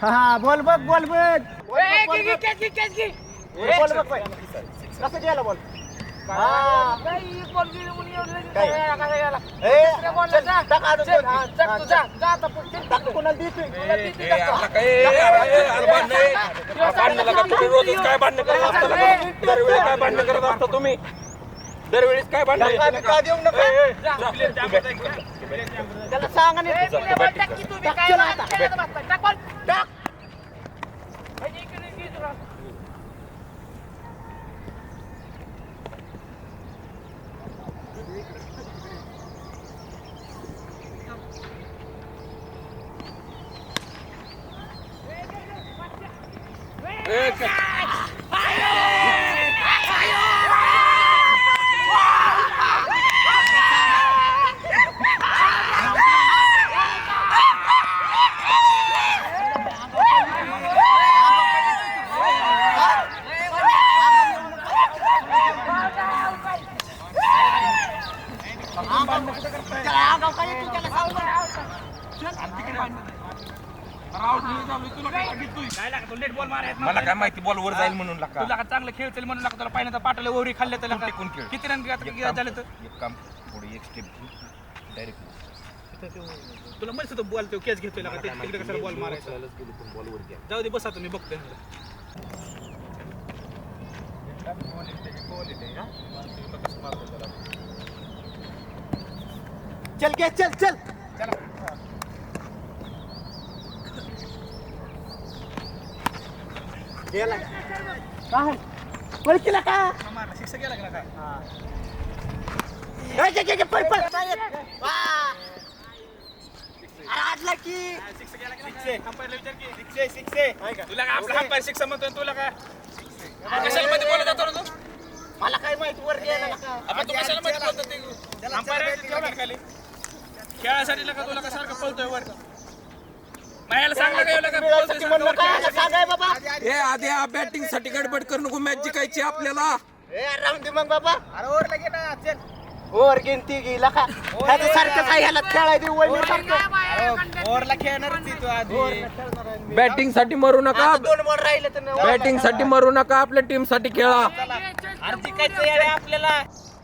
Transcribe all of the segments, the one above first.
हा बोल बघ बोल बघ कसं गेला बोल काय भांडण करत असता तुम्ही दरवेळेस काय भांडण का देऊ नका त्याला सांगा मला काय माहिती बॉल वर जाईल म्हणून तुला का चांगलं खेळतील म्हणून लागतो तुला पाहिजे पाटाला ओरी खाल्ले त्याला कोण खेळ किती रन झाले तर एक काम थोडी एक स्टेप डायरेक्ट तुला म्हणतो तो बॉल तो कॅच घेतोय का तिकडे कसं बॉल मारायचा बॉल वर घ्या जाऊ दे बसा तुम्ही बघतोय चल घे चल चल गेला काय ओळखीला का मारला शिक्षा गेला का काय पळ पळ आडला की शिक्षा गेला की अंपायरला विचार की शिक्षे तुला काय आपला अंपायर शिक्षा म्हणतोय तुला काय कशाला मध्ये बोलत जातो रे तू मला काय माहिती वर गेला का आपण तू कशाला मध्ये बोलतो ते अंपायर ठेवणार खाली खेळासाठी लका तुला सारखं पळतोय वर मायाला सांगलं काय लका सांगाय बाबा ए आद्या बॅटिंग साठी गडबड करू नको मॅच जिंकायची आपल्याला ए राहून दे मग बाबा अरे वर लगे ना चल ओर गिनती गेला का ह्याचं सारखं काय ह्याला खेळाय दे वैभव सारखं ओरला खेळणार तू आधी बॅटिंग साठी मरू नका आता 2 बॉल राहिले तर बॅटिंग साठी मरू नका आपल्या टीम साठी खेळा अरे जिंकायचं यार आपल्याला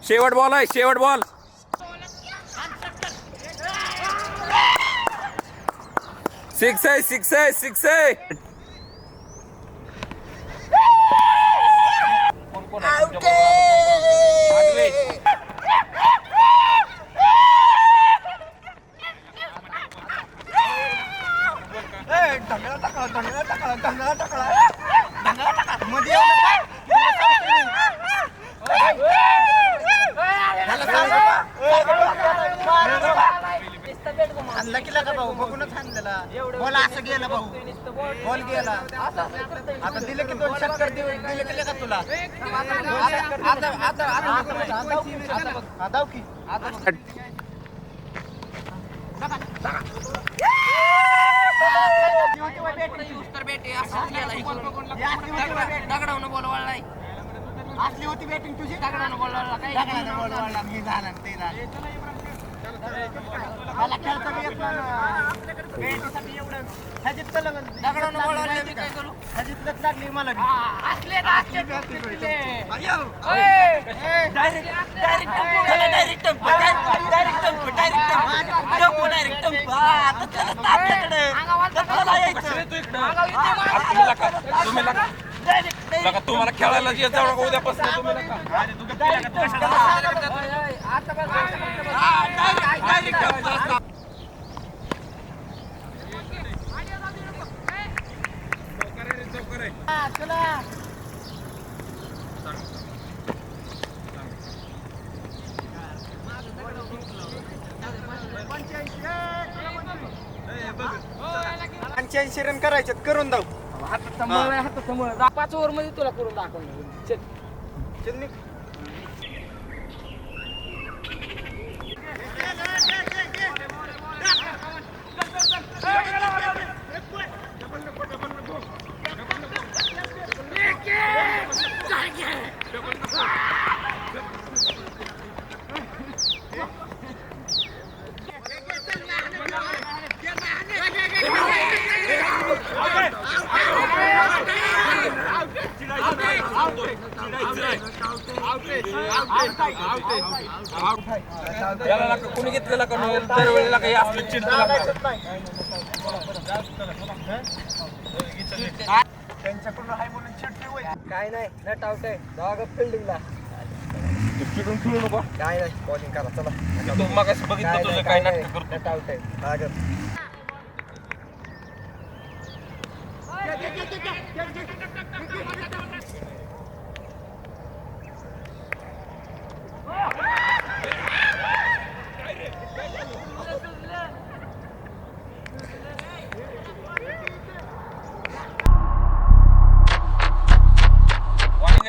शेवट बॉल आहे शेवट बॉल सिक्स आहे आणला की लगा भाऊ बघूनच आणलेला बॉल असं गेला भाऊ बॉल गेला आता दिलं की 2 षटकर दिले की का तुला आता दाव की असली होती बॅटिंग तुझी दगडानं बॉल वळला मी झाला ते झालं मला खेळता बी येत नाही बॅटीसाठी एवढं ह्याच्यात चल दगडानं बॉल वळला मी काय करू ह्याच्यातच लागली मला तुम्हाला खेळायला जे जाऊ उद्यापासून तुम्ही पंच्याऐंशी रन करायचे करून जाऊ हातात समोर 5 ओव्हर मध्ये तुला करून दाखवणार चल चल निघ. याला नका कोणी घेतलेला का दरवेळेला काही असलं चिडतो त्यांच्याकडून आहे म्हणून चिडते होय. काय नाही नट आउट आहे दोघं फिल्डिंगला चिडून खेळू नको काय नाही बॉलिंग करा चला तू मग बघितलं तुझं काय नाटक करतो नट आउट आहे लागत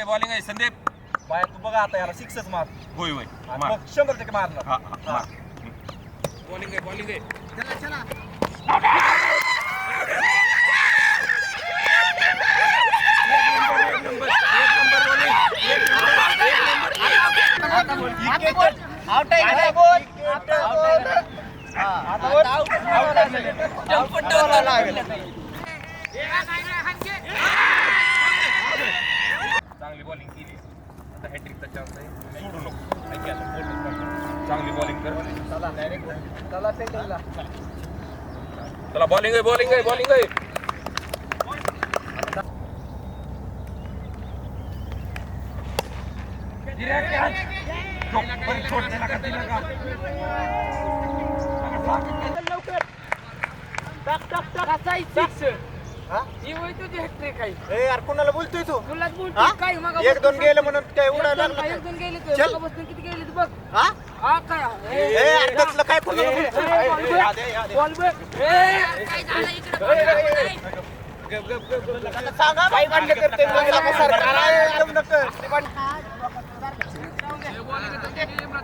बॉलिंग आहे संदीप बाया तू बघा आता याला सिक्सच मार होय होय आणि मग 100% मारणार हा हा बॉलिंग आहे बॉलिंग आहे आउट आहे का? बोल. आता बोल. चांगली बॉलिंग केली आता हॅट्रिकचा चान्स आहे सोडू नको ऐक आता, बोलतोच पाहिजे. चांगली बॉलिंग कर चला फिल्डिंगला चला बॉलिंग आहे बॉलिंग आहे बॉलिंग आहे ए यार कोणाला बोलतोय तू हा? एक दोन गेलं म्हणून काय उडायला लागला का? चल. हा? ए यार कसलं काय कोणाला बोलतोय? सांगा काय भांडण करते सरकार आहे, एकदम नक्की.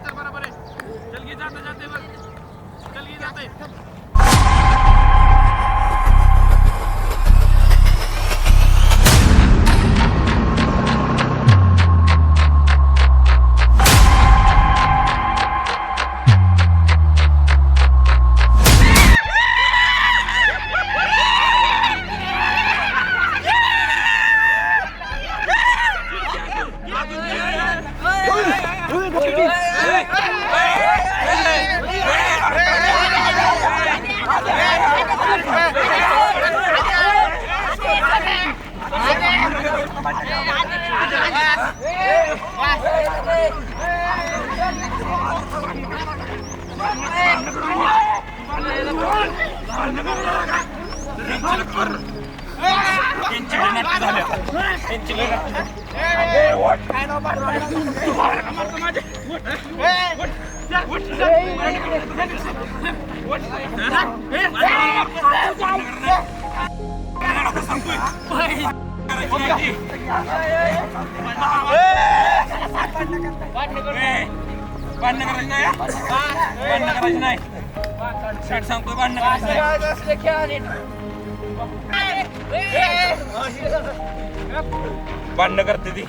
बरोबर आहे चल घे जाते जाते बघ चल घे जाते भांडण करायचं नाही भांडण करायचं नाही शर्ट सांगतोय भांडण करायचं भांडण करते ती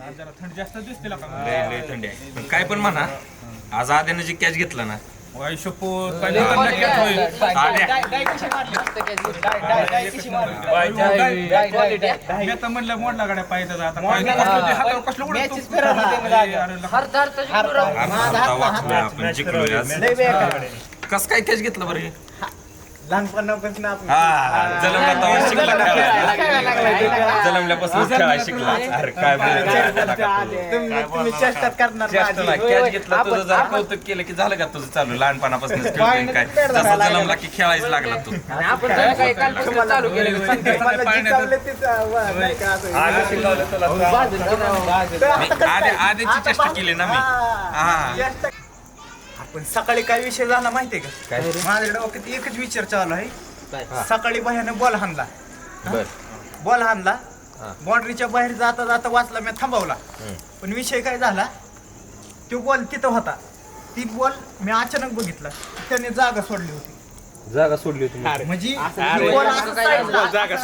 जरा थंडी जास्त दिसते का लय थंडी आहे पण काय पण म्हणा आज आद्यानं जे कॅच घेतला ना शपथ मी आता म्हणलं मोडला गाड्या पाहिजे आता आपण जिंकलो कस काय कॅच घेतलं बरं लहानपणापासून आपण हा जलमला शिकला जलमल्यापासून खेळायला शिकला अरे काय तुम्ही चेष्टा करणार कॅच घेतला तुझं जरा कौतुक केलं की झालं का तुझं चालू लहानपणापासून खेळतोय काय जसा जलमला की खेळायचं लागला तू आधीची चेष्टा केली ना मी हा आपण सकाळी काय विषय झाला माहितीये का माझ्या डोक्यात एकच विचार चालू आहे सकाळी बाहेरनं बॉल हाणला बॉल हाणला बाउंड्रीच्या बाहेर जाता जाता वाचला मी थांबवला पण विषय काय झाला तो बॉल तिथं होता ती बॉल मी अचानक बघितला त्याने जागा सोडली होती म्हणजे जागा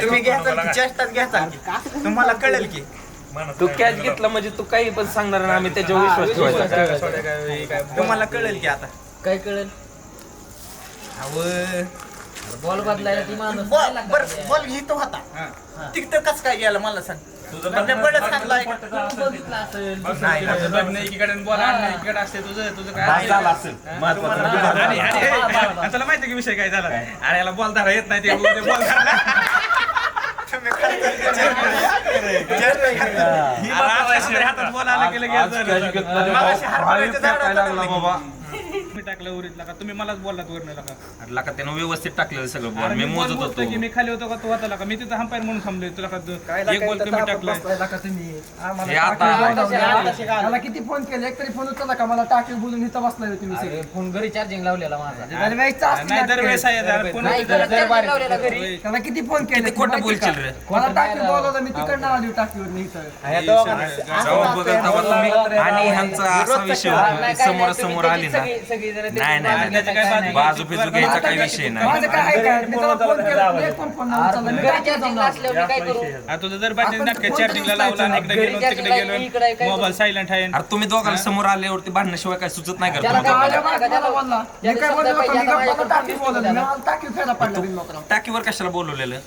तुम्ही घ्याल चेष्टात घ्याल तुम्हाला कळेल की तू कॅच घेतला म्हणजे तू काही पण सांगणार ना आम्ही त्याच्यावर विश्वास ठेवायचा तुम्हाला कळेल की आता काय कळेल बॉल बदलायला ती माणूस नाही लागत बरं आहे. बॉल घेतो होता हा. तिकडं कसं काय गेलं मला सांग बळच खाल्लाय बघितलं असेल माझं लग्न एकीकडे आणि बॉल आणणं एकीकडे असते तुझं काय नाही झालं असेल महत्वाचं आणि तुला माहिती की विषय काय झाला अरे याला बॉल धरा येत नाही ते बॉल हातात बॉल आला की लगेच बाबा मी टाकलं उरीतला का तुम्ही मलाच बोललात वरनं का अरे लका त्यानं व्यवस्थित टाकलेलं सगळं बॉल अरे मी मी मोजत बोलतोय होतो की मी खाली होतो का तू होता का मी तिथं अंपायर म्हणून थांबलोय तुला का एक बॉल कमी टाकलाय हे आता मला किती फोन केले एक तरी फोन उचलला का मला टाकी बोलून इथं बसलाय तुम्ही सगळे फोन घरी चार्जिंग लावलेला माझा दरवेळेचा असते नाही नाटकं. दरवेळेस आहे यार, फोन नाही होते घरात charging लावलेला घरी त्याला किती फोन केले खोटं बोलशील रे मला टाकी बोलवलं मी तिकडनं आली टाकीवर इथं जेव्हा बघत तेव्हा तुम्ही आणि ह्यांचा असा विषय होता की समोरासमोर आली ना सगळी जरा नाही नाही त्याचं काय नाही. बाजू बिजू घ्यायचा काही विषय नाही माझं काय आहे का मी त्याला फोन केला पण एक पण फोन नाही उचलला मी घरी टाकीवर जाऊन चार्जिंग आलो. असल्यावर मी काय करू आता तुझं जर बाकी नाटक चार्जिंगला लावला आणि इकडे गेलो तिकडे गेलो मोबाईल सायलेंट आहे अरे तुम्ही दोघांना समोर आल्यावरती भांडण्याशिवाय काय सुचत नाही त्याला करतो काय आल्या बाहेर मला बोलला मी काय बोललो होतो, मी गप्पा त्याला टाकी बोलवलं मी मला टाकी खेळायला पडलं बिन नोकरा. टाकीवर कशाला बोलवलेलं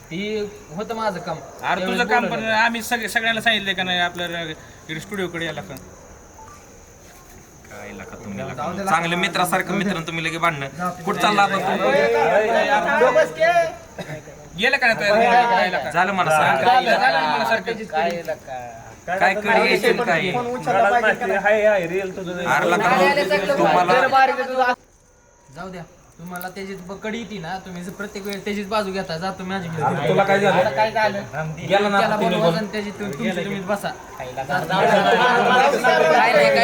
ती होतं माझं काम अरे तुझं काम पण आम्ही सगळ्यांना सांगितलंय का नाही आपल्या स्टुडिओकडे यायला का काय लका तुम्ही लका. चांगले मित्रासारखं मित्र तुम्ही लगे भांडणं कुठं चालला आता तू गेलं का नाही तो झालं मला सांग काय कडी यायची आणि काय अरे लका तुम्हाला जाऊ द्या तुम्हाला त्याची कडी येते ना तुम्ही जर प्रत्येक वेळेस त्याचीच बाजू घेता जा तुम्ही माझी तुला काय झालं काय झालं गेला ना त्याला आता तिने बोलवा आणि त्याची तुम्हीच बसा काय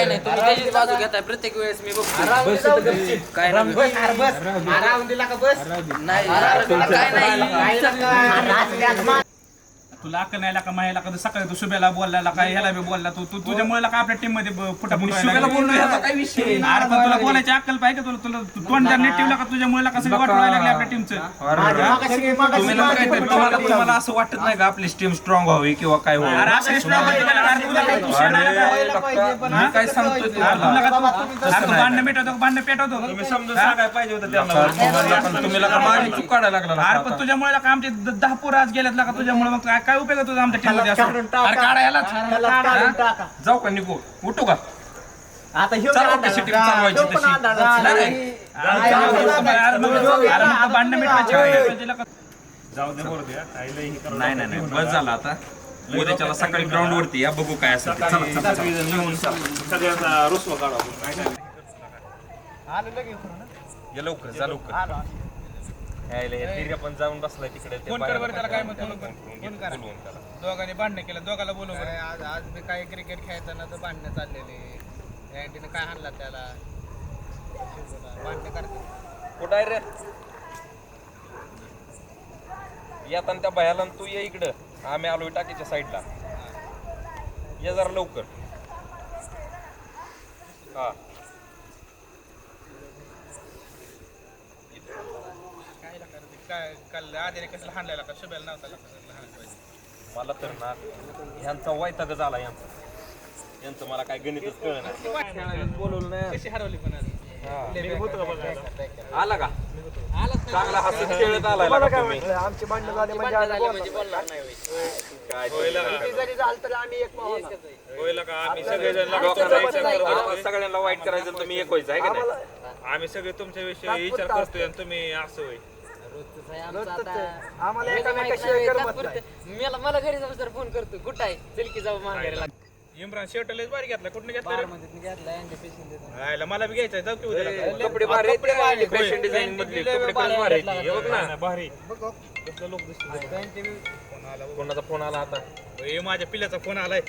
नाही तुम्ही त्याचीच बाजू घेताय प्रत्येक वेळेस मी बघतो काय नाही नाही तुला अक्कल नाही का मायाला का सकाळी तू शुभ्याला बोलला काय ह्याला बी बोलला तू तुझ्यामुळे का आपल्या टीम मध्ये फुटाफुट बोललो ह्याचा काय विषय अरे पण तुला बोलायची अक्कल पाहिजे का तुला तोंड जर नीट ठेवला का तुझ्यामुळे का सगळं वाटवायला लागले आपल्या टीमचं तुम्ही लका काय तरी तुम्हाला असं वाटत नाही का आपली टीम स्ट्रॉंग व्हावी किंवा काय अरे व्हावं असं strong होतं त्याला, अरे तुला काय तू शेण आहे का? मी काय सांगतोय अरे तुम्हाला तुला का अरे तू भांडणं मिटवतो भांडणं पेटवतो तुम्ही समजून सांगायला पाहिजे होतं त्यांना तुम्ही लका माझी चूक काढायला लागला अरे पण तुझ्यामुळे का आमचे 10 पोरं आज गेल्यात का तुझ्यामुळे मग काय उपयोग आहे तुझा आमच्या टीम मध्ये असं अरे काढायला जाऊ का निघू उठू का आता ह्यो चालू कशी टीम चालवायची तशी नाही. भांडणं मिटवायची नाही नाही नाही बस झालं आता उद्याच्याला सकाळी ग्राउंड वरती या बघू काय असेल ते. चला, चला. निघून चला. या लवकर जा लवकर पण जाऊन बसलाय तिकडे ते फोन कर बरं त्याला काय म्हणतो फोन करा बोलवून त्याला. दोघांनी भांडणं केलं दोघाला बोलव बरं. आज मी काय क्रिकेट खेळताना तर भांडणं चाललेले अँटीनं काय हाणला त्याला भांडणं करते कुठं आहे रे येताना त्या भयाला आणि तू ये इकडं आम्ही आलोय टाकीच्या साईडला ये जरा लवकर हा काय काल आधी कसला हाणलेला का शुभेला नव्हता मला तर ना ह्यांचा वैतागच आला यांचं मला काय गणितच कळलं बोलवलं कशी हरवली पण आज आला का चांगला हसत खेळत आलाय का तुम्ही आमची भांडणं झाली म्हणजे आज म्हणजे बोलणार नाही होय. काय किती जरी झालं तरी आम्ही एक माहोल आहे. सगळ्यांना वाईट करायचं तर मी एक व्हायचं आहे का नाही आम्ही सगळे तुमच्या विषयी विचार करतोय आणि तुम्ही असं होय रोजचंच आहे आमचं आता. आम्हाला मला एकामेकाशी माहित नाही, करमत नाही. तात्पुरतं. मला घरी जाऊन तर फोन करतो कुठं आहे चल की जाऊ माघारी इम्रान शर्टलेच बारी घेतला कुठं घेतला रे? घेतलाय आणि पेशंट देतो राहायला मला बी घ्यायचं जाऊ की उद्याला कपडे भारी फॅशन डिझाईन मधले कपडे खरंच भारी आहेत. हे बघ ना भारी कसलं लोक दिसतो कोणाचा फोन आला आता हे माझ्या पिल्याचा फोन आलाय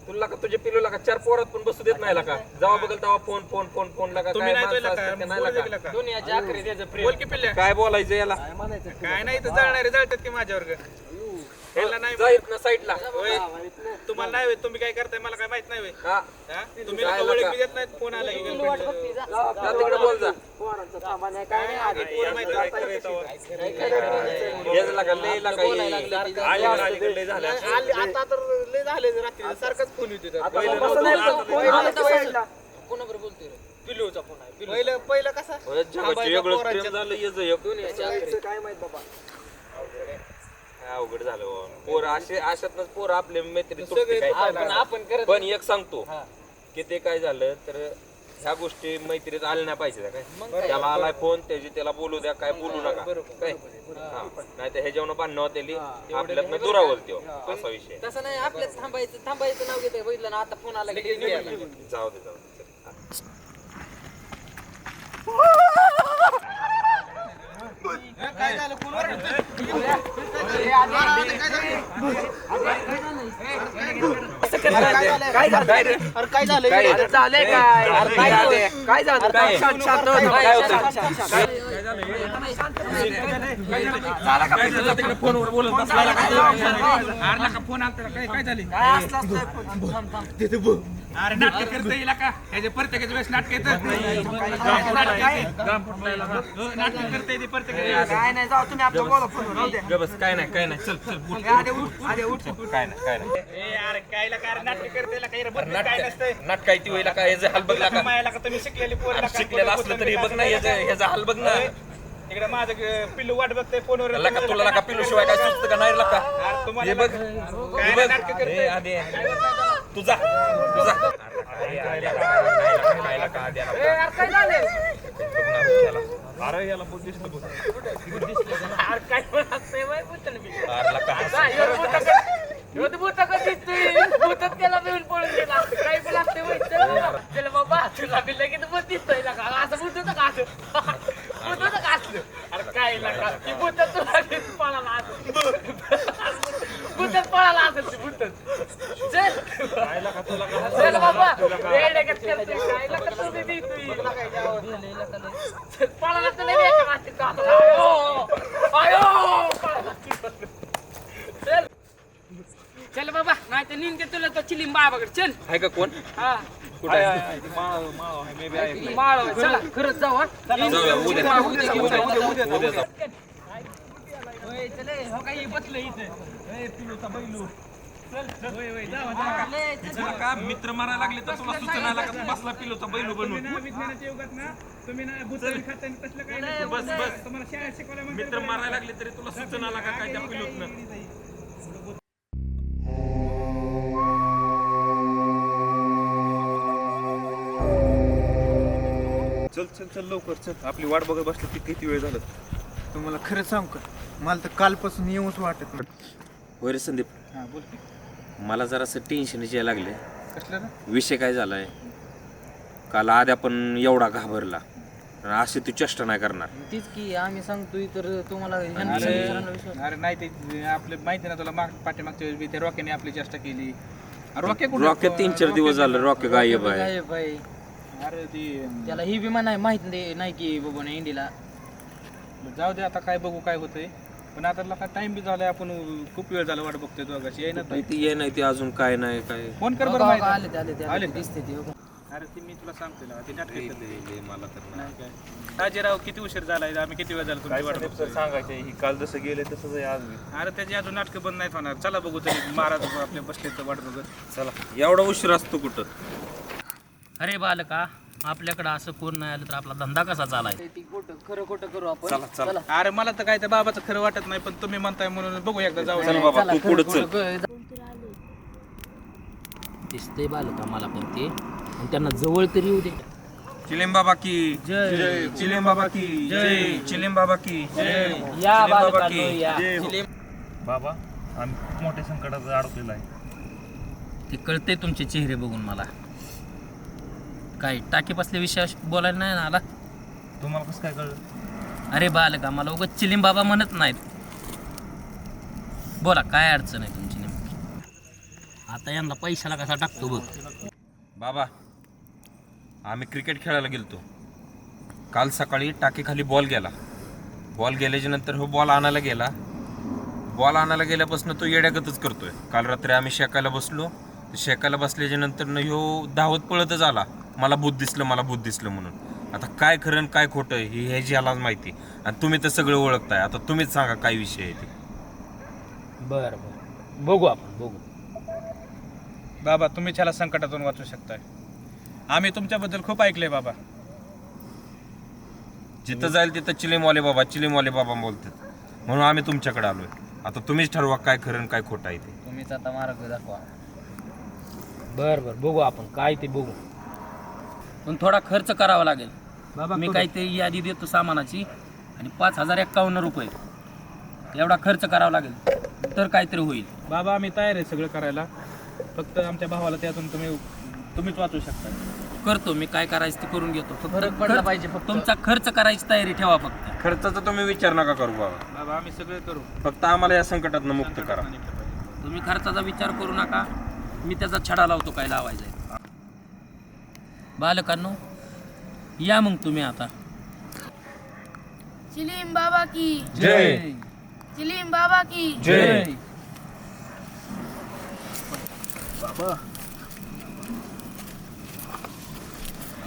तुला का तुझ्या पिलूला का 4 पोरात पण बसू देत नाही का जेव्हा बघल तेव्हा फोन फोन फोन फोन लागा तुम्ही काय नाही माणसं तो असतात का नाही बोल लागा? दिला का दुनियाच्या आखरी त्याचं प्रेम बोल की पिल्ल्या काय बोलायचं याला काय नाही तर जळणारे जळतात की माझ्यावर ह्याला नाही जाईत ना साईडला होय. तुम्हाला नाही होय, तुम्ही काय करताय मला काय माहित नाही होय. हा हा? तुम्ही लोकं ओळख बी देत नाहीत फोन आला की girlfriend चा. जा तिकडे बोल जा पोरं माहिती आहे, खरं आहे तेव्हा. हेच लागा लय लागा आता तर लय झाले रात्री सारखाच फोन येतो कोणाबरोबर बोलतोय रे? पिल्लू पिल्लूचा फोन आहे पहिलं कसं जगाची वेगळंच प्रेम झालं याचं एक. काय माहित बाबा अवघड झालं बाबा. पोर अशातनच पोर आपले मैत्री तुटते काय. आपण करत पण एक सांगतो की ते काय झालं तर ह्या गोष्टी मैत्रीत आल्या नाही पाहिजे काय. त्याला आलाय फोन त्याला बोलू द्या काय बोलू नका काय. नाही तर ह्याच्यावर भांडणं होतेली आपल्यातनं दुरावल त्यो असा विषय. तसं नाही आपल्याच थांबायचं नाव घेते बघितलं ना आता फोन आला की जाऊ दे चल. काय झालं फोनवर काय झालं फोनवर बोलत बसला फोन आला काय झाले अरे नाटक करता येईल का ह्याचे प्रत्येकाच्या वेळेस नाटक येतं नाटक करता येते प्रत्येक काय नाही जाऊ तुम्ही आपलं बोला फोनवर बस काय नाही चल बोल. काय नाही अरे कायला काय नाटक करता येईल काय नसतंय नाटक ती वेळेला काय याचा हाल बघला का. मायाला का तुम्ही शिकलेली पोरं शिकलेला असलं तरी बघ ना ह्याचा हाल बघ ना. इकडे माझं पिल्लू वाट बघतोय फोनवर लका तुला लका पिलू शिवाय काय सुचतं का नाही लका. तुम्हाला हे बघ काय बघ. नाटक करते तुझा अरे याला बुद्धी दिसतो त्याला मिळून पळून गेला काही पण लागते त्याला बाबा तुला बी लगेच बस दिसतोय का असं बुद्ध का असं बुद्ध का असलं अरे काय लागा ती बुद्ध तुला पळाला बुद्ध पळाला असेल ती बुद्ध चल चल बाबा रेड काय लागा तुम्ही देतोय पळाला तर नाही एका वाटते का आयो चल चल बाबा नाही तर निंदे तुला तो चिलिम बाबाकडे चल आहे का कोण हा कुठे आहे. माळ चला खरंच जाऊ जाऊया, उद्या जाऊ. चले हो काही बसलं इथे पिलूचा बैलू का मित्र मारायला लागले तर तुला सूचना आला का तू बसला पिलोचा बैलू बनवून विज्ञानाच्या युगात ना तुम्ही ना भूतानी खातानी तसलं काही नाही. बस तुम्हाला शाळेत शिकवलं मित्र मारायला लागले तरी तुला सूचना आला का काय त्या पिलोतनं. चल लवकर चल. आपली वाट बघत बसली की किती वेळ झालं. तुम्हाला खरं सांगू का मला तर कालपासून येऊच वाटत नाही. होय रे संदीप हा बोल की मला जरासं टेन्शन यायला लागले. कसलं ना विषय काय झालाय काल आधी आपण एवढा घाबरला अशी तू चेष्टा नाही करणार. तीच की आम्ही सांगतोय तर तुम्हाला अरे नाही ते आपलं माहिती ना तुला पाठीमागच्या वेळेस त्या रॉकेने आपली चेष्टा केली. रॉके रॉके 3-4 दिवस झालं रॉके गायब आहे. बाई अरे ती त्याला ही विमान नाही माहित नाही की बाबा इंडियाला जाऊ दे आता काय बघू काय होतंय. पण आता काय टाइम बी झालाय आपण खूप वेळ झाला वाट बघतोय दोघांची येईना ती ये नाही ती अजून काय नाही काय. फोन कर बरं माहिती आले आले दिसते ती अरे ती मी तुला सांगतोय ना ती नाटक करते. मला तर नाही काय ताजेराव किती उशीर झालाय आम्ही किती वेळ झाला तुमची वाट बघतोय. सांगायचं ही काल जसं गेले तसंच आहे आज बी. अरे त्याची अजून नाटकं बंद नाहीत होणार. चला बघू तरी महाराज आपल्या बसले तर वाट बघत. चला एवढा उशीर असतो कुठं. अरे बालका आपल्याकडे असं कोण नाही आलं तर आपला धंदा कसा चालायचा. खरं खोटं करू आपण चला अरे मला तर काय त्या बाबाचं खरं वाटत नाही पण तुम्ही म्हणताय म्हणून बघू एकदा जाऊ. चल बाबा तू पुढे चल. दिसतंय बालका मला पण ते आणि त्यांना जवळ तरी येऊ दे. चिलिम बाबा की जय चिलिम बाबा की जय चिलिम बाबा की जय या चिलिम बाबा बालका की या जय. बाबा आम्ही मोठ्या संकटात अडकलेला आहे. ते कळते तुमचे चेहरे बघून मला. काय टाकी बसल्या विषय बोलायला नाही ना आला. तुम्हाला कसं काय कळलं. अरे बालका मला उगाच चिलिम बाबा म्हणत नाहीत. बोला काय अडचण आहे तुमची नेमकी. आता यांना पैशाला कसा टाकतो बघ. बाबा आम्ही क्रिकेट खेळायला गेलतो काल सकाळी टाकीखाली बॉल गेल्याच्या नंतर हो बॉल आणायला गेल्यापासून तो येड्यागतच करतोय. काल रात्री आम्ही शेकायला बसलो शेकायला बसल्याच्या नंतर ह्यो धावत पळतच आला मला भूत दिसलं म्हणून. आता काय खरं आणि काय खोटं हे ह्याची यालाच माहिती आणि तुम्ही तर सगळं ओळखताय. आता तुम्हीच सांगा काय विषय आहे ते. बरं बघू आपण बघू. बाबा तुम्ही त्याला संकटातून वाचू शकताय. आम्ही तुमच्याबद्दल खूप ऐकलंय बाबा. जिथं जाईल तिथं चिलीमवाले बाबा बोलतात, म्हणून आम्ही तुमच्याकडे आलोय. आता तुम्हीच ठरवा काय खरं आणि काय खोटं आहे ते. तुम्हीच आता मार्ग दाखवा. बर बघू आपण काय ते बघू, पण थोडा खर्च करावा लागेल. मी काहीतरी यादी देतो सामानाची आणि 5051 रुपये एवढा खर्च करावा लागेल तर काहीतरी होईल. बाबा आम्ही तयार आहे सगळं करायला, फक्त आमच्या भावाला त्यातून तुम्हीच वाचू शकता. करतो मी, काय करायचं ते करून घेतो. फरक पडला पाहिजे, फक्त तुमचा खर्च करायची तयारी ठेवा. फक्त खर्चाचा तुम्ही विचार नका करू बाबा, बाबा आम्ही सगळं करू. फक्त आम्हाला या संकटातनं मुक्त करा. तुम्ही खर्चाचा विचार करू नका, मी त्याचा छडा लावतो काय लावायचा आहे. बालकांनो या मग तुम्ही आता. चिलीम बाबा की जय. चिलीम बाबा की जय.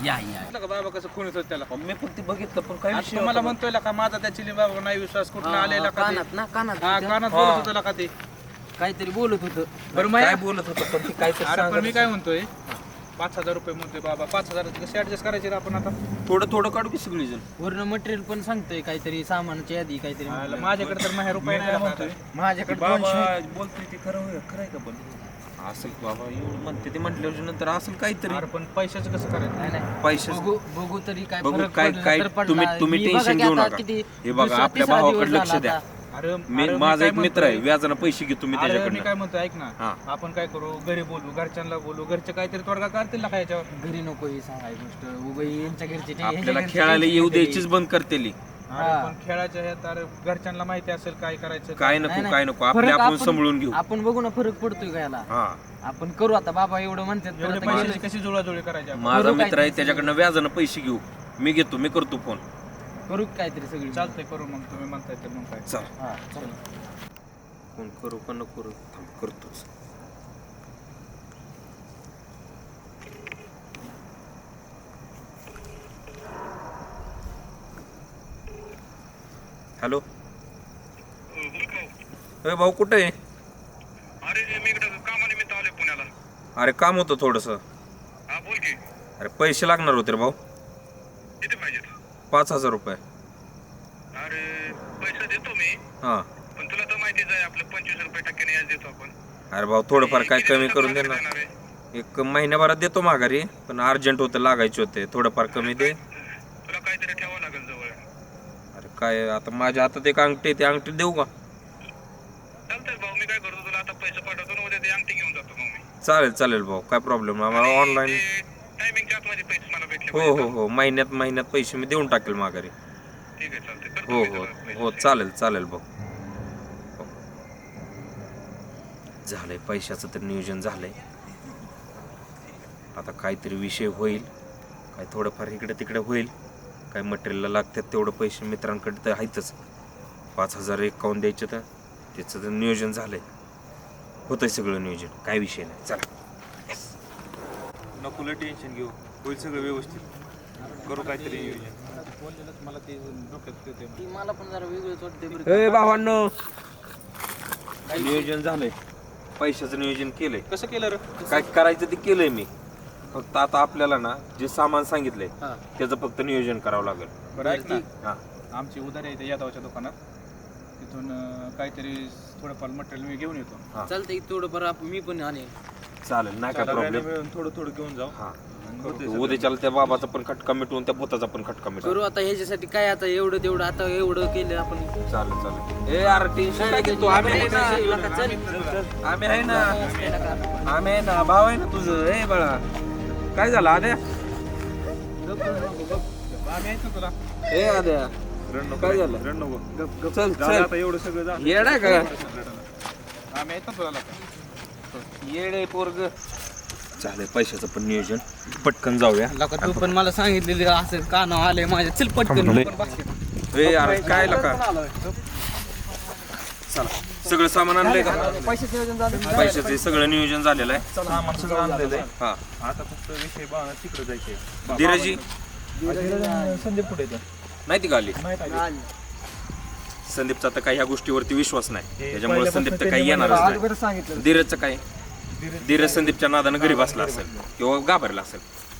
या बाबा कसं खून येतो त्याला. मी फक्त बघितलं पण काय आता तुम्हाला म्हणतोय का माझा त्या चिली बाबा नाही विश्वास कुठला आलेला का ते? कानात ना कानात हा कानात बोलत होतं का ते. काहीतरी बोलत होतं. बरं काय बोलत होतं पण ते काय अरे पण मी काय म्हणतोय 5000 रुपये म्हणतोय बाबा. 5000 कसे ऍडजस्ट करायचे रे आपण आता. थोडं काढू की सगळी जण. वरनं मटेरियल पण सांगतोय काहीतरी सामानाची यादी काहीतरी. माझ्याकडे तर माझ्या रुपये नाही म्हणतोय. माझ्याकडे बोलतोय ते खरं आहे का पण असेल बाबा, एवढं म्हणते ते म्हटल्यावर नंतर असेल काहीतरी. अरे पण पैशाचं कसं करायचं. पैसे बघू तरी काय बघू फरक काय पडला काय तर पडला. तुम्ही मी बघा टेन्शन की घेऊ आता नका. किती हे बघा दुसरा आपल्या तिसरा दिवस भावाकडे लक्ष झाला द्या. आता. अरे माझा एक मित्र आहे, व्याजानं पैसे घेतो मी मी त्याच्याकडनं. काय म्हणतो ऐक ना, हा. आपण काय करू, घरी बोलू, घरच्यांना बोलू, घरचे काहीतरी तोडगा काढतील ना काय याच्यावर. घरी नको ही सांगायची गोष्ट. उगा यांच्या घरची आपल्याला खेळायला येऊ द्यायचीच बंद करतेली. अरे पण खेळायच्या ह्यात अरे घरच्यांना माहिती असेल काय करायचं. काय नाही, नको काय नको, फरक आपल्या आपण आपण- सांभाळून घेऊ. आपण बघू ना फरक पडतोय का याला. हा, आपण करू आता. बाबा एवढं म्हणतात तर एवढे आता पैशाची गेलं. कशी जुळाजुळी करायची आपण? माझा करू मित्र आहे काहीतरी. त्याच्याकडनं व्याजानं पैसे घेऊ. मी घेतो, मी करतो फोन. करू काहीतरी सगळी. चालतंय करू मग, तुम्ही म्हणताय तर मग काय. चल हा चल. फोन करू का नको करू, थांब करतोच. हॅलो. अरे भाऊ कुठे आहे? अरे मी इकडे कामानिमित्त आलोय पुण्याला. अरे काम होतं थोडंसं. हा बोल की. अरे पैसे लागणार होते रे भाऊ. किती पाहिजेत? 5000 रुपये. अरे पैसे देतो मी, हां. पण तुला तर माहितीच आहे आपलं 25 रुपये टक्क्याने याच देतो आपण. अरे भाऊ थोडंफार काय किती कमी दिवसात करून दे माघारी ना. देणार आहे? एक महिन्याभरात देतो माघारी, पण अर्जंट होतं, लागायचे होते. थोडंफार कमी दे. तुला काहीतरी ठेवावं लागेल जवळ. अरे काय आता माझ्या हातात एक अंगठी, ते अंगठी देऊ का? चालतंय भाऊ, मी काय करतो तुला आता पैसे पाठवतो ना, उद्या ते अंगठी घेऊन जातो मग मी. चालेल भाऊ, काय प्रॉब्लेम आम्हाला ऑनलाईन. टायमिंगच्या आतमध्ये पैसे मला भेटले हो पाहिजेत. हो हो, महिन्यात पैसे मी देऊन टाकेल माघारी. ठीक आहे चालतंय. करतो हो मी हो तुला पैसे. हो, चालेल भाऊ. हो. झालंय पैशाचं तर नियोजन झालंय. आता काहीतरी विषय होईल, काय थोडंफार इकडे तिकडे होईल. काय मटेरियलला लागतात तेवढं पैसे मित्रांकडे तर आहेतच. 5051 द्यायचे तर त्याचं तर नियोजन झालंय. होतंय सगळं नियोजन, काय विषय नाही. चला. नको टेन्शन घेऊ, होईल सगळं व्यवस्थित. करू काहीतरी नियोजन. मला ते डोक्यात येतंय. ती मला पण जरा वेगळंच वाटतंय बरं का. ए भावांनो, नियोजन झालंय, पैशाचं नियोजन केलंय. कसं केलं रे? काय करायचं ते केलंय मी. फक्त आता आपल्याला ना जे सामान सांगितलंय हा. त्याचं फक्त नियोजन करावं लागेल. बरं ऐक ना, हा. आमची उधारी आहे यादवच्या दुकानात, तिथून काहीतरी थोडंफार मटेरियल मी घेऊन येतो. चालतंय थोडंफार मी पण आणेल. चालेल, नाही काय प्रॉब्लेम. मिळून थोडं घेऊन जाऊ. हा, उद्याच्याला त्या बाबाचा पण खटका मिटवून त्या भूताचा पण खटका मिटवून. करू आता ह्याच्यासाठी काय आता एवढं तेवढं आता एवढं केलं आपण. चालेल. ए अरे टेन्शन काय घेतो, आम्ही आहे ना. आम्ही आहे ना, भाव आहे ना तुझं. ए बाळा, काय झालं आद्या? आम्ही आहेत ना तुला. ए आद्या, काय झालं? चल आता एवढं सगळं झालं. येडा का? आम्ही आहेत ना तुला. येडे पोरग. झालंय पैशाचं पण नियोजन, पटकन जाऊया. तू पण मला सांगितलेली असं कानावर आलंय माझ्या. चल पटकन. ए अरे काय लका, चला सगळं सामान आणलंय का? पैशाचं नियोजन झालं. पैशाचं सगळं नियोजन झालेलं आहे. सामान सगळं आणलेलं आहे. हा. आता फक्त विषय तिकडे जायचे. धीरजी संदीप कुठे येतं? नाही ती गाली. नाही संदीपचा तर काही ह्या गोष्टीवरती विश्वास नाही, त्याच्यामुळे संदीप तर काही येणारच नाही. अगोदर सांगितलं. धीरजचं काय? धीरज संदीपच्या नादानं घरी बसला असेल किंवा घाबरला असेल.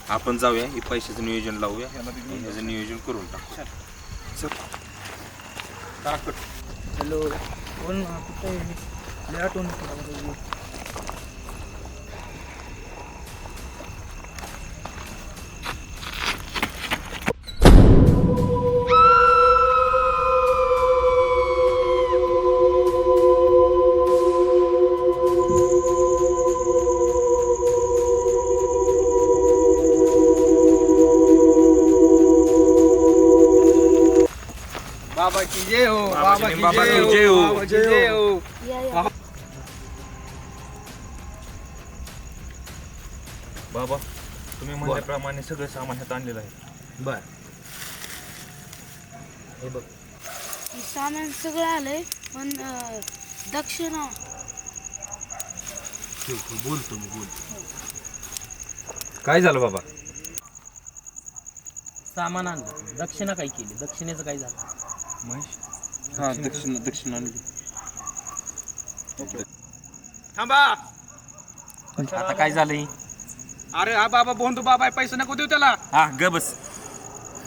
आपण जाऊया, हे पैशाचं नियोजन लावूया, ह्याचं नियोजन करून टाकू. हॅलो बोल ना कुठे लय आठवण येते. बाबा की जय हो, बाबा की जय हो, बाबा की जय हो. या या बाबा तुम्ही म्हणल्याप्रमाणे सगळं सामान ह्यात आणलेलं आहे. बर हे सामान सगळं आलंय पण दक्षिणा काय झालं बाबा? सामान आणलं दक्षिणा काय केली दक्षिणेचं काय झालं हा दक्षिण आणली. थांबा. आता काय झालंय? अरे हा बाबा बोंधू बाबा आहे, पैसे नको देऊ त्याला. हा ग बस,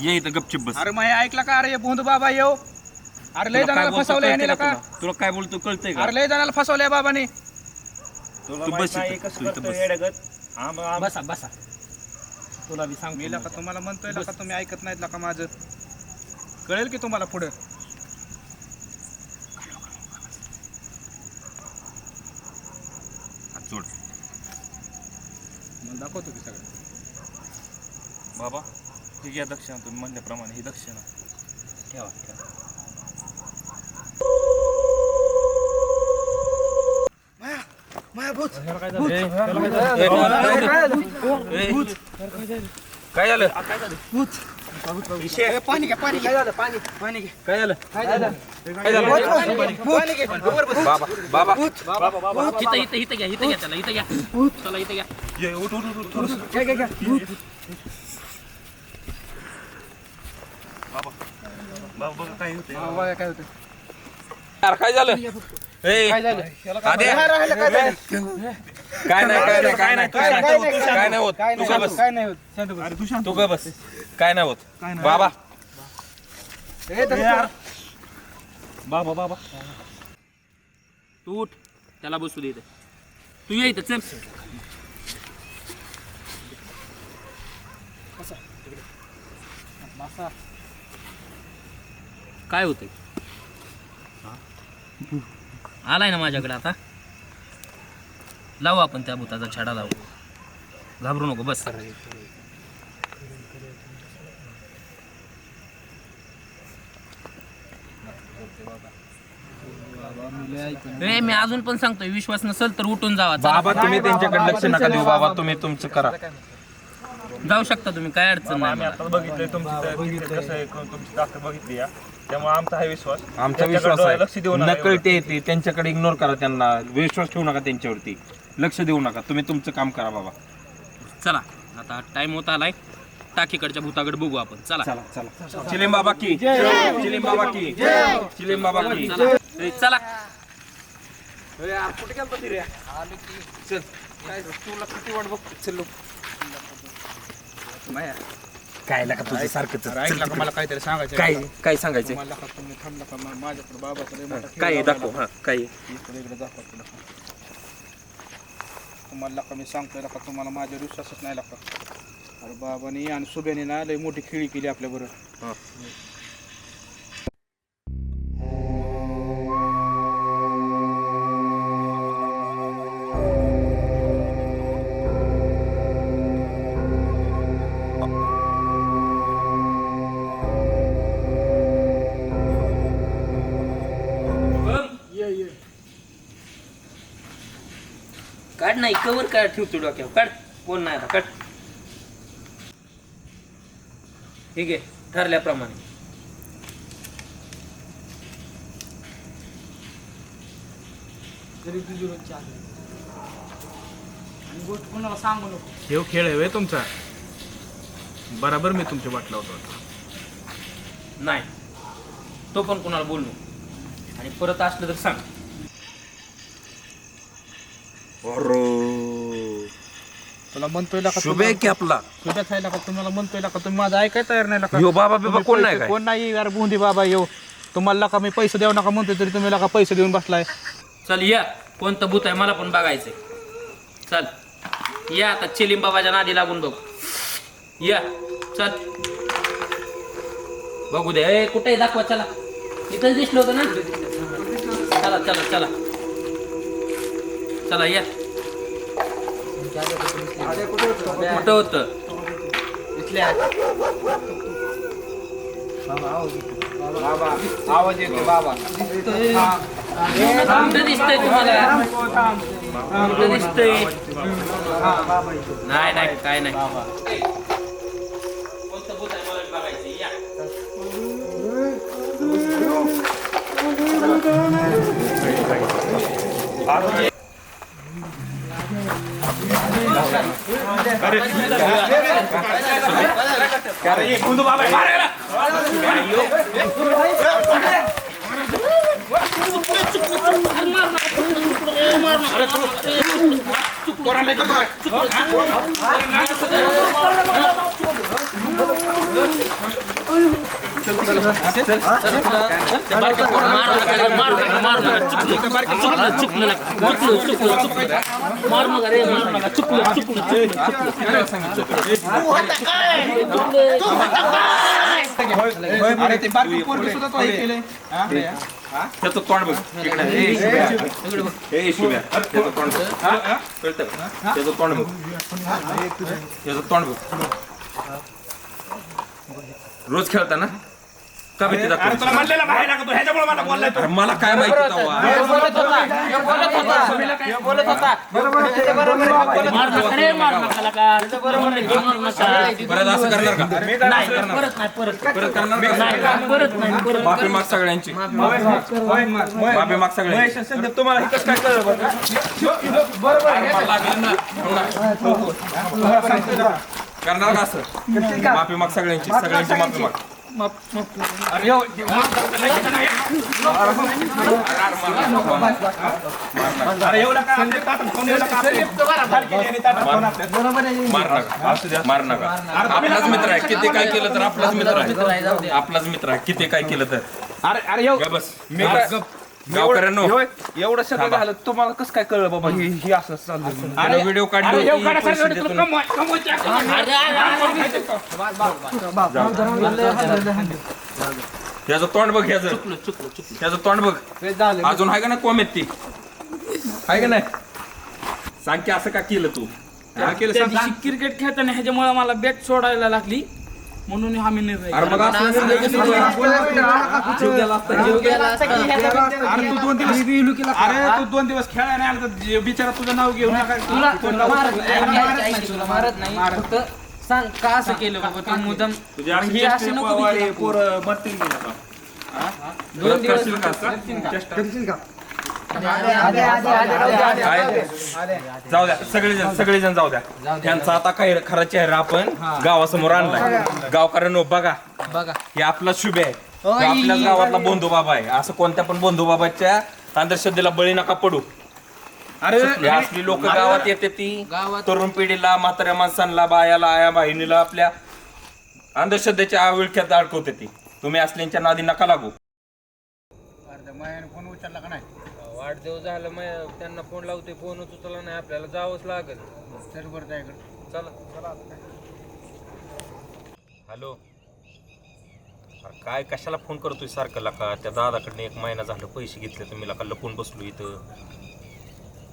ये इथं गपचिप बस. अरे मग हे ऐकलं का? अरे हे बोंधू बाबा येऊ. अरे लय तुला काय जणाला बोलतो फसवलंय कळतंय ह्याने का का? तुला? तुला काय बोलतो कळतंय का? अरे लय जणाला फसवलंय बाबाने. तुला तू माहित बस नाही इथं, कसं तू इथं करतोय बस. येड्यागत. बसा बसा तुला बी सांग मी का तुम्हाला म्हणतोय का तुम्ही ऐकत नाहीत का माझं? कळेल की तुम्हाला पुढं. हात जोड. मग दाखवतो की सगळं. बाबा ही घ्या दक्षिणा, तुम्ही म्हणल्याप्रमाणे ही दक्षिणा. ठेवा ठेवा काय झालं? पाणी घ्या पाणी घ्या पाणी पाणी घ्या. काय झालं? काय झालं? बाबा बाबा इथं इथं इथं घ्या इथं घ्या त्याला इथं घ्या चला इथं घ्या घ्या घ्या घ्या. बाबा बघा काय होतंय. हा, बघा काय होतं. यार काय झालं? ए, काय झालं? आद्या. काय नाही काय नाही काय नाही होत. काय तू का बस, काय नाही होत. शांत बस. तू का बस. काय नाही होत. बाबा ए, तर- बाबा बाबा तू उठ त्याला बसू दे इथं तू ये इथं चल काय होतंय आलाय ना माझ्याकडे आता लावू आपण त्या भूताचा छडा लावू घाबरू नको बस ए, मी अजून पण सांगतोय विश्वास नसेल तर उठून जावा चला. बाबा तुम्ही त्यांच्याकडे लक्ष नका देऊ. बाबा तुम्ही तुमचं करा. जाऊ शकता तुम्ही काय अडचण नाही आम्ही मला. आता बघितलंय तुमची कसं आहे, तुमची ताकद बघितली या, त्यामुळे आमचा हा विश्वास. आमचा विश्वास त्यांच्याकडे लक्ष देऊ आहे. नका नकळते येते त्यांच्याकडे इग्नोर करा. त्यांना विश्वास ठेवू नका त्यांच्यावरती. लक्ष देऊ नका. तुम्ही तुमचं काम करा बाबा. चला आता टाइम होत आलाय टाकीकडच्या भूताकडे बघू आपण चला चिलिम बाबा की चिलिम बाबा की चिलिम बाबा की चला ए, चला कुठे गेलता ती रे? चल. काय तुला किती वाट बघतो. चल काय लका तुझं सारखंच. ऐकलं का? मला काहीतरी सांगायचं काय काय सांगायचं? मला का तुम्ही थांबला का? माझ्याकडे बाबाचा लय मोठा काय आहे? खेळ दाखव. हा काय आहे? इकडे दाखवा तुला. तुम्हाला का मी सांगतोय का तुम्हाला माझ्या विश्वासच नाही लागला. अरे बाबानी आणि सुब्याने ना लय मोठी खेळी केली आपल्या बरोबर. काढ नाही कवर काढ ठेवतो डोक्यावर काढ कोण नाही आता काढ ठीक आहे ठरल्याप्रमाणे तरी तुझी रोजची आली. आणि गोष्ट कोणाला सांगू नको. हे खेळ आहे तुमचा. बराबर मी तुमच्या वाटला होता. नाही तो पण कोणाला बोलू नको. आणि परत असलं तर सांग तुला म्हणतोय का शुभे आहे की आपला शुभ्या खायला का तुम्हाला म्हणतोय का तुम्ही माझं ऐकाय तयार नाही का ह्यो बाबा बिबा कोण नाही काय कोण नाही यार बुंदी बाबा येऊ तुम्हाला का मी पैसे देऊ नका म्हणतोय तरी तुम्ही का पैसे देऊन बसलाय. चल या कोणतं भूत आहे मला पण बघायचंय. चल या आता चिलिम बाबाच्या नादी लागून बघ. या चल बघू दे. ए कुठे दाखवा. चला इथंच दिसलं होतं ना. चला चला चला चला या. कुठं होतं आवाज येतो बाबा. कुठं दिसतंय तुम्हाला. कुठं दिसतंय. नाही नाही काय नाही. कोणतं भूत आहे मला बघायचं. या त्याचं तोंड बघ इकडे. ए शुभ्या त्याचं तोंड बघ. कळतं का? त्याचं तोंड बघ. त्याचं तोंड बघ. रोज खेळता ना का भीती दाखवली? तुला म्हणलेलं बाहेर नका तू ह्याच्यामुळे मला बोललाय तू. अरे मला काय माहिती तेव्हा? परत असं करणार का? परत करणार का? माफी माग सगळ्यांची. माफी माग सगळ्यांची. तुम्हाला हे कसं काय कळलं बरं? करणार का असं? माफी माग सगळ्यांची. सगळ्यांची माफी माग. अरे एवढं काय आपले ताटं खाऊन एवढं काय आपले मार नका. आपलाच मित्र आहे. किती काय केलं तर आपलाच मित्र आहे. आपलाच मित्र आहे. किती काय केलं तर. अरे गा बस. गावकऱ्यांनो एवढं सगळं झालं तुम्हाला कसं काय कळलं बाबा ही असं चाललं? व्हिडिओ काढले त्याचं तोंड बघ. त्याचं तोंड बघ. अजून आहे का ना कॉमेत ती आहे का नाही? सांग की असं का केलं तू? त्या दिवशी क्रिकेट खेळताना ह्याच्यामुळे मला बॅट सोडायला लागली म्हणून आम्ही निर्णय अरे मग असं अरे तू 2 दिवस खेळायला नाही आला तर बिचारा तुझं नाव घेऊन मारत नाही फक्त सांग का असं केलं बाबा तू मुदम. हे असं नको पोरं मरतील की नका. 2 दिवस जाऊ द्या. सगळेजण जाऊ द्या. त्यांचा आता काही खरा चेहरा आपण गावासमोर आणलाय. गावकऱ्यांनो बघा हे आपला शुभ आहे. हे आपल्याच गावातला बंधू बाबा आहे. असं कोणत्या पण बंधू बाबाच्या अंधश्रद्धेला बळी नका पडू. अरे असली लोक गावात येते ती तरुण पिढीला, म्हाताऱ्या माणसांना, बायाला, आया बहिणीला आपल्या अंधश्रद्धेच्या विळख्यात अडकवते ती. तुम्ही असल्यांच्या नादी नका लागू. फोन उचलला का नाही? वाढदिवस झालं मग त्यांना फोन लावते. फोन उचलला नाही आपल्याला जावंच लागेल. चल बरं त्याकडे. चला हॅलो. काय कशाला फोन करतोय सारखं लका? त्या दादाकडनं 1 महिना झालं पैसे घेतले तर मी लका लपून बसलो इथं.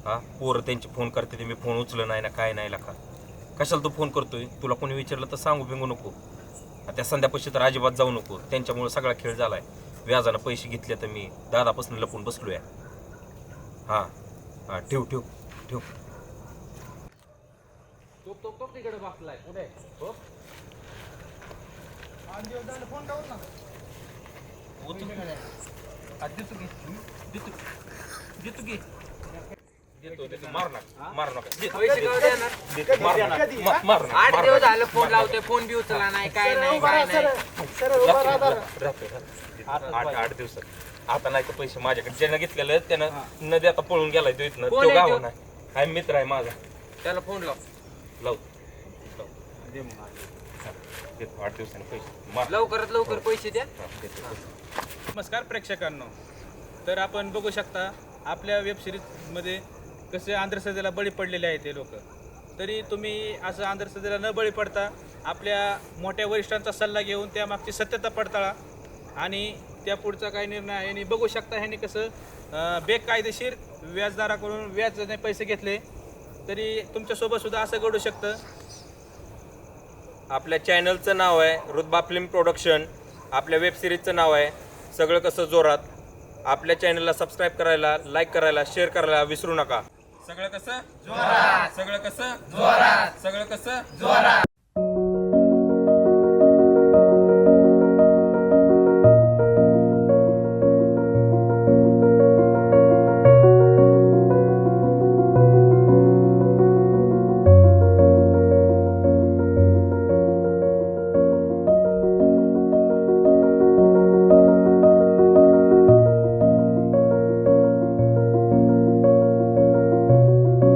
हा पोरं त्यांचे फोन करते ते मी फोन उचलं नाही ना काय नाही लका. कशाला तू फोन करतोय? तुला कोणी विचारलं तर सांगू बिंगू नको. त्या संध्यापाशी तर अजिबात जाऊ नको. त्यांच्यामुळे सगळा खेळ झालाय. व्याजानं पैसे घेतले तर मी दादापासून लपून बसलोय. हा हा ठेव ठेव ठेव. तो तिकडे बसलाय. कुठे हो? मारू नका. 8 दिवस झालं फोन लावते. फोन बी उचलला नाही. काय नाही 8 दिवसात. आता नाही तर पैसे माझ्याकडे ज्यानं घेतलेलं त्यानं न देता पळून गेलाय तो इथनं. तो गाव नाही. मित्र आहे माझा. त्याला फोन लाव. लाव दे मग देतो 8 दिवसांनी पैसे मार. लवकरात लवकर पैसे द्या. नमस्कार प्रेक्षकांनो. तर आपण बघू शकता आपल्या वेबसिरीजमध्ये कसे अंधश्रद्धेला बळी पडलेले आहेत ते लोक. तरी तुम्ही असं अंधश्रद्धेला न बळी पडता आपल्या मोठ्या वरिष्ठांचा सल्ला घेऊन त्यामागची सत्यता पडताळा आणि त्या पुढचा काय निर्णय आहे. आणि बघू शकता ह्यांनी कसं बेकायदेशीर व्याजदाराकडून व्याजाने पैसे घेतले. तरी तुमच्यासोबत सुद्धा असं घडू शकतं. आपल्या चॅनलचं नाव आहे रुतबा फिल्म प्रोडक्शन. आपल्या वेबसिरीजचं नाव आहे सगळं कसं जोरात. आपल्या चॅनलला सबस्क्राईब करायला, लाईक करायला, शेअर करायला विसरू नका. सगळं कसं जोरात, सगळं कसं जोरात, सगळं कसं जोरात.